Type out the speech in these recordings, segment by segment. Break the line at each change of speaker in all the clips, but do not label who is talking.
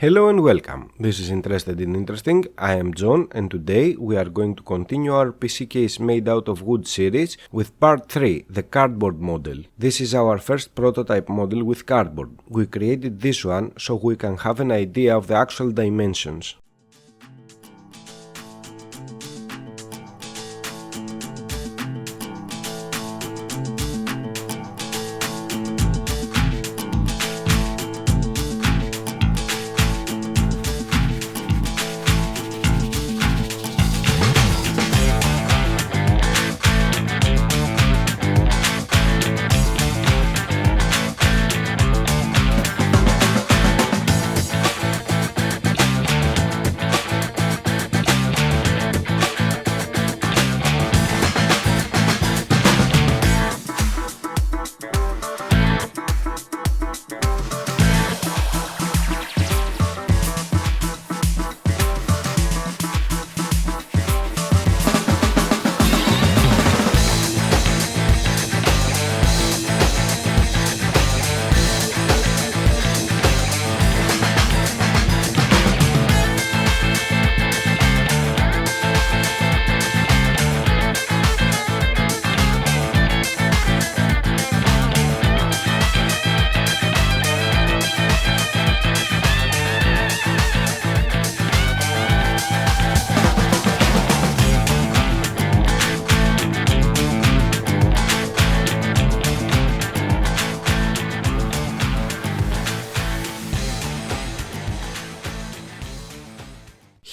Hello and welcome. This is Intrested in Intresting. I am John and today we are going to continue our PC case made out of wood series with part 3, the cardboard model. This is our first prototype model with cardboard. We created this one so we can have an idea of the actual dimensions.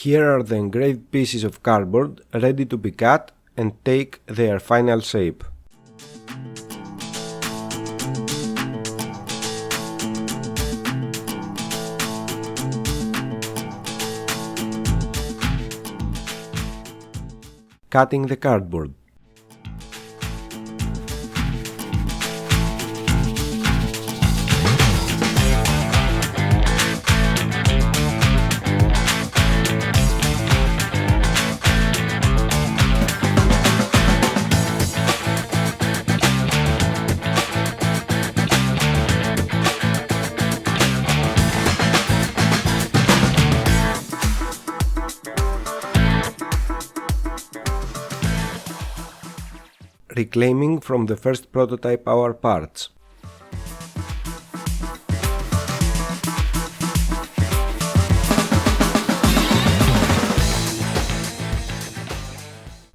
Here are the engraved pieces of cardboard ready to be cut and take their final shape. Cutting the cardboard. Reclaiming from the first prototype our parts.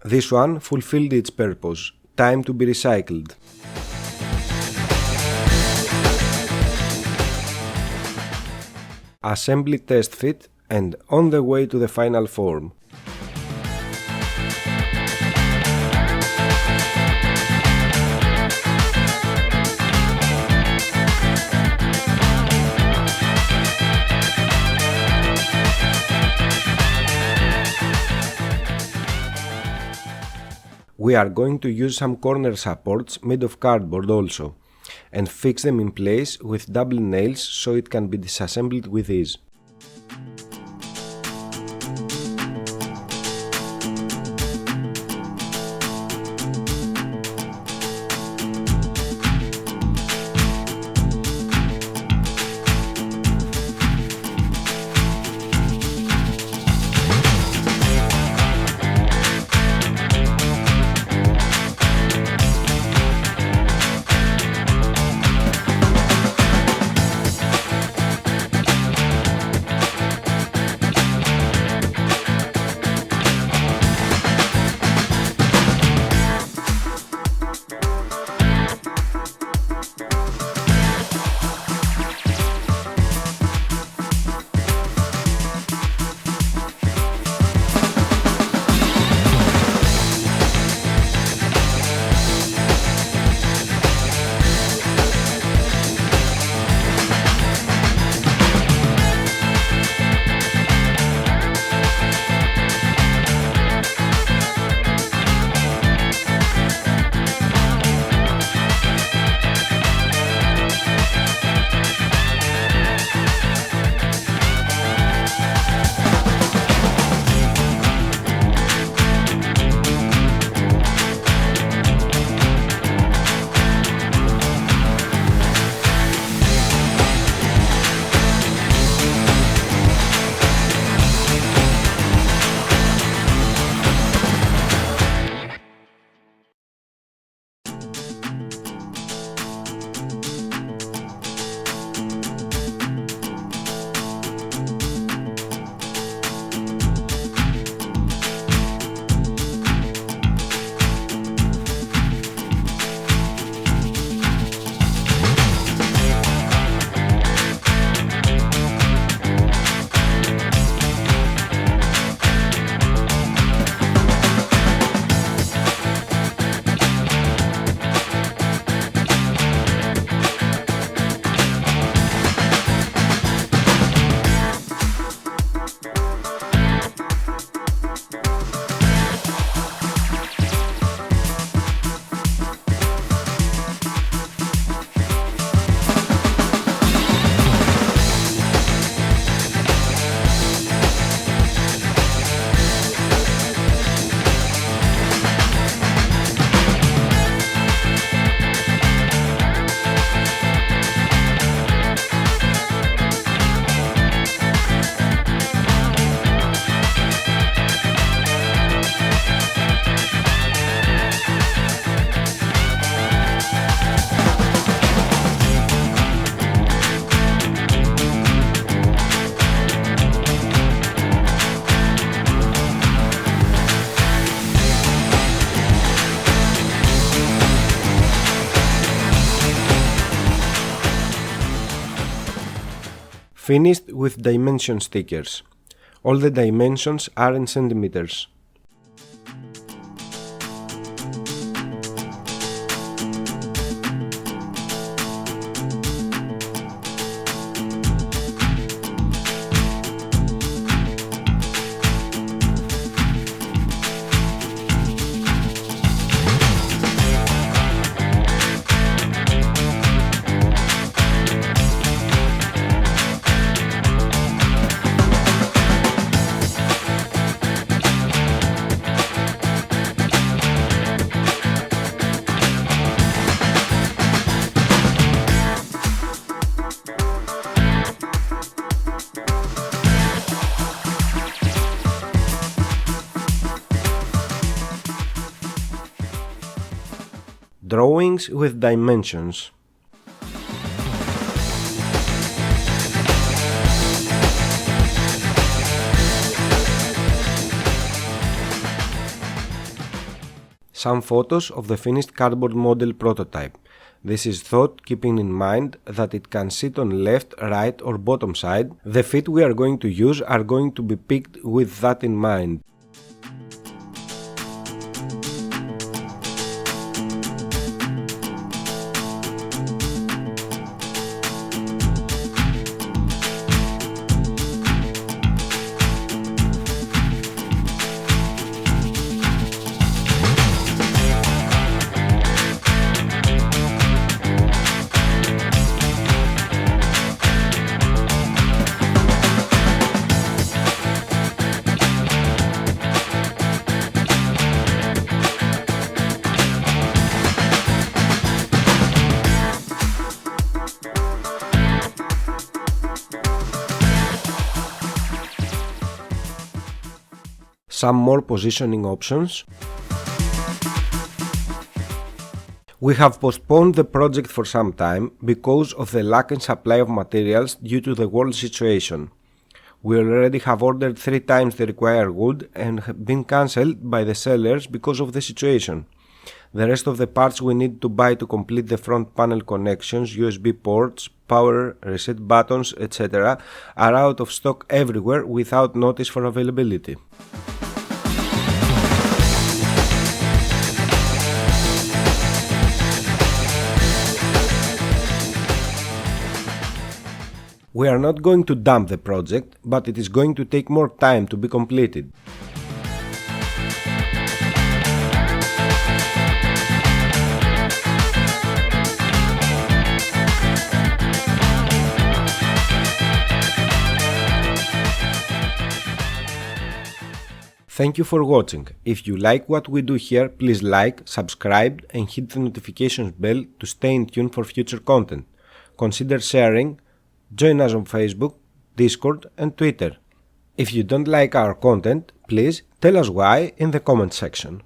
This one fulfilled its purpose, time to be recycled. Assembly test fit and on the way to the final form. We are going to use some corner supports made of cardboard also, and fix them in place with double nails so it can be disassembled with ease. Finished with dimension stickers. All the dimensions are in centimeters. Drawings with dimensions. Some photos of the finished cardboard model prototype. This is thought keeping in mind that it can sit on left, right or bottom side. The feet we are going to use are going to be picked with that in mind. Some more positioning options. We have postponed the project for some time because of the lack in supply of materials due to the world situation. We already have ordered 3 times the required wood and have been cancelled by the sellers because of the situation. The rest of the parts we need to buy to complete the front panel connections, USB ports, power, reset buttons, etc. are out of stock everywhere without notice for availability. We are not going to dump the project, but it is going to take more time to be completed. Thank you for watching. If you like what we do here, please like, subscribe and hit the notifications bell to stay in tune for future content. Consider sharing. Join us on Facebook, Discord and Twitter. If you don't like our content, please tell us why in the comment section.